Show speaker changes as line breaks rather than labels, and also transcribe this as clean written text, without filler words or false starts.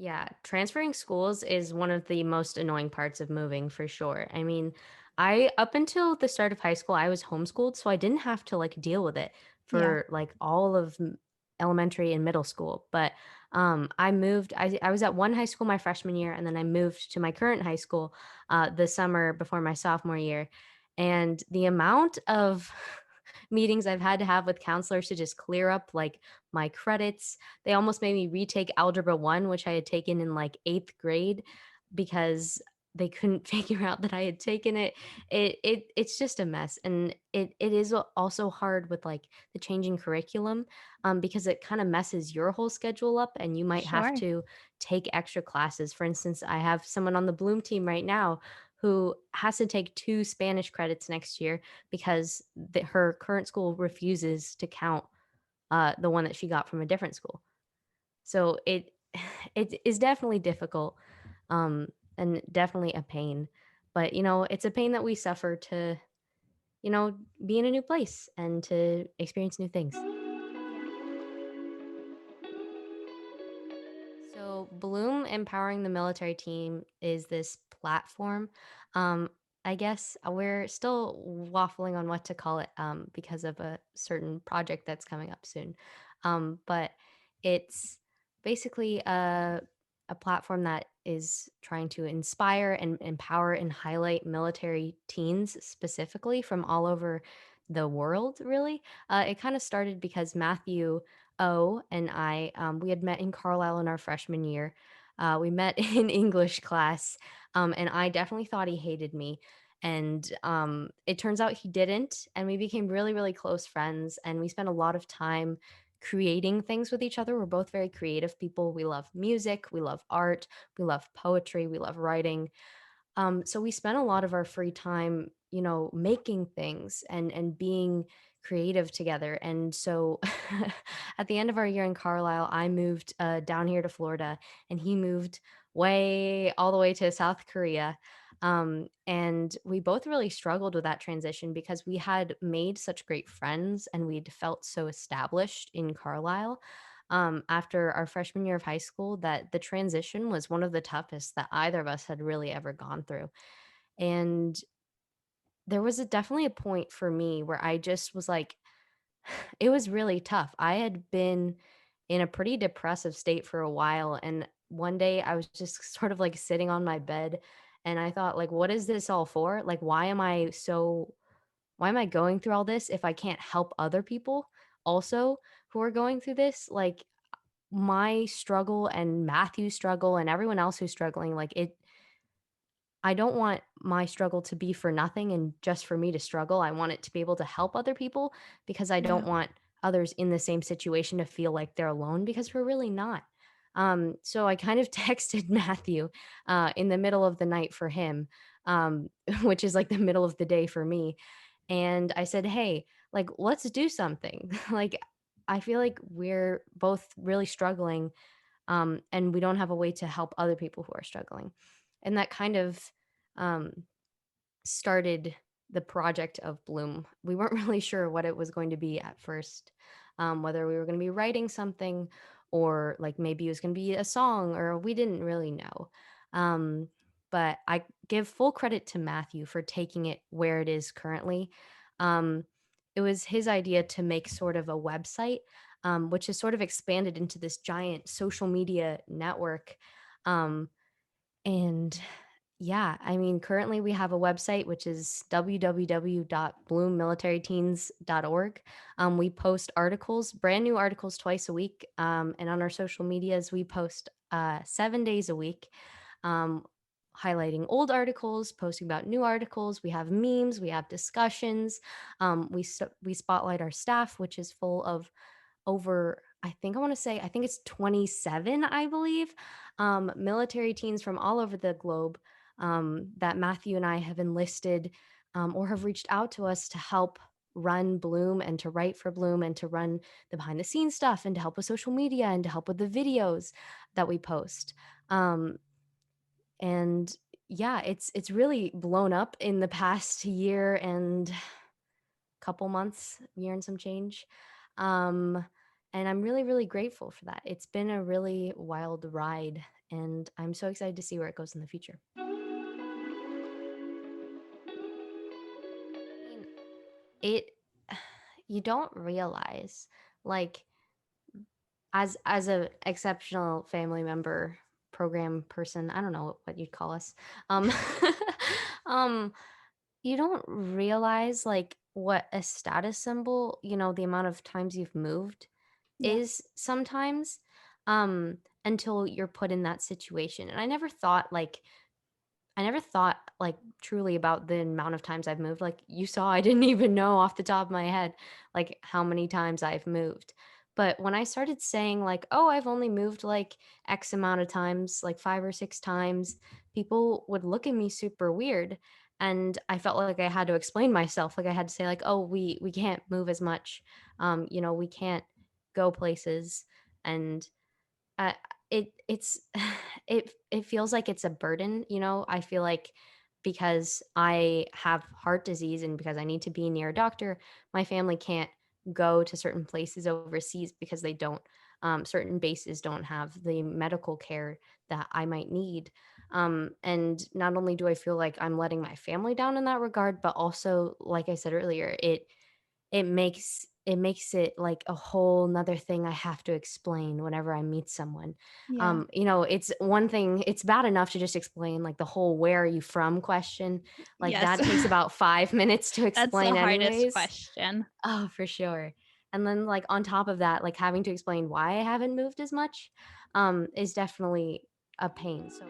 Yeah, transferring schools is one of the most annoying parts of moving for sure. I mean, I up until the start of high school, I was homeschooled, so I didn't have to like deal with it
Yeah.
for like all of elementary and middle school. But I moved. I was at one high school my freshman year, and then I moved to my current high school the summer before my sophomore year. And the amount of meetings I've had to have with counselors to just clear up like my credits. They almost made me retake Algebra 1, which I had taken in, like, 8th grade because they couldn't figure out that I had taken it. It's just a mess, and it is also hard with, like, the changing curriculum, because it kinda messes your whole schedule up, and you might have
Sure.
to take extra classes. For instance, I have someone on the Bloom team right now who has to take 2 Spanish credits next year because her current school refuses to count the one that she got from a different school. So it is definitely difficult, um, and definitely a pain. But it's a pain that we suffer to, be in a new place and to experience new things.
Yeah.
So, Bloom Empowering the Military Team is this platform. I guess we're still waffling on what to call it because of a certain project that's coming up soon. But it's basically a platform that is trying to inspire and empower and highlight military teens specifically from all over the world, really. It kind of started because Matthew and I, we had met in Carlisle in our freshman year. We met in English class, and I definitely thought he hated me. And it turns out he didn't. And we became really, really close friends. And we spent a lot of time creating things with each other. We're both very creative people. We love music, we love art, we love poetry, we love writing. So we spent a lot of our free time, making things and being creative together. And so at the end of our year in Carlisle, I moved down here to Florida, and he moved way all the way to South Korea. And we both really struggled with that transition because we had made such great friends and we'd felt so established in Carlisle after our freshman year of high school that the transition was one of the toughest that either of us had really ever gone through. And there was definitely a point for me where I just was like, it was really tough. I had been in a pretty depressive state for a while. And one day I was just sort of like sitting on my bed and I thought, like, what is this all for? Like, why am I going through all this if I can't help other people also who are going through this? Like, my struggle and Matthew's struggle and everyone else who's struggling, like I don't want my struggle to be for nothing and just for me to struggle. I want it to be able to help other people because I don't
Yeah.
want others in the same situation to feel like they're alone because we're really not. So I kind of texted Matthew in the middle of the night for him, um, which is like the middle of the day for me. And I said, "Hey, like, let's do something." Like, I feel like we're both really struggling, and we don't have a way to help other people who are struggling. And that kind of um, started the project of Bloom. We weren't really sure what it was going to be at first, whether we were going to be writing something or like maybe it was going to be a song, or we didn't really know. Um, but I give full credit to Matthew for taking it where it is currently. Um, it was his idea to make sort of a website, which has sort of expanded into this giant social media network. Um, and yeah, I mean, currently we have a website which is www.bloommilitaryteens.org. We post articles, brand new articles twice a week. And on our social medias, we post 7 days a week, um, highlighting old articles, posting about new articles. We have memes, we have discussions. We spotlight our staff, which is full of over I think it's 27, I believe, military teens from all over the globe that Matthew and I have enlisted or have reached out to us to help run Bloom and to write for Bloom and to run the behind the scenes stuff and to help with social media and to help with the videos that we post. Um, and yeah, it's really blown up in the past year and couple months, year and some change. Um, and I'm really, really grateful for that. It's been a really wild ride. and I'm so excited to see where it goes in the future. I mean, it you don't realize, like, as a exceptional family member, program person, I don't know what you'd call us. Um um you don't realize like what a status symbol, the amount of times you've moved
Yeah.
is sometimes, until you're put in that situation. And I never thought, like, truly about the amount of times I've moved. Like, you saw, I didn't even know off the top of my head, like, how many times I've moved. But when I started saying, like, "Oh, I've only moved, like, X amount of times, like 5 or 6 times," people would look at me super weird, and I felt like I had to explain myself. Like, I had to say, like, "Oh, we can't move as much. We can't go places." And uh, it's it feels like it's a burden, I feel like because I have heart disease and because I need to be near a doctor, my family can't go to certain places overseas because they don't certain bases don't have the medical care that I might need. And not only do I feel like I'm letting my family down in that regard, but also, like I said earlier, it makes it like a whole 'nother thing I have to explain whenever I meet someone.
Yeah.
It's one thing, it's bad enough to just explain, like, the whole "Where are you from?" question, like,
Yes.
that takes about 5 minutes to
That's the
explain
hardest
anyways.
question.
Oh, for sure. And then, like, on top of that, like, having to explain why I haven't moved as much, is definitely a pain, so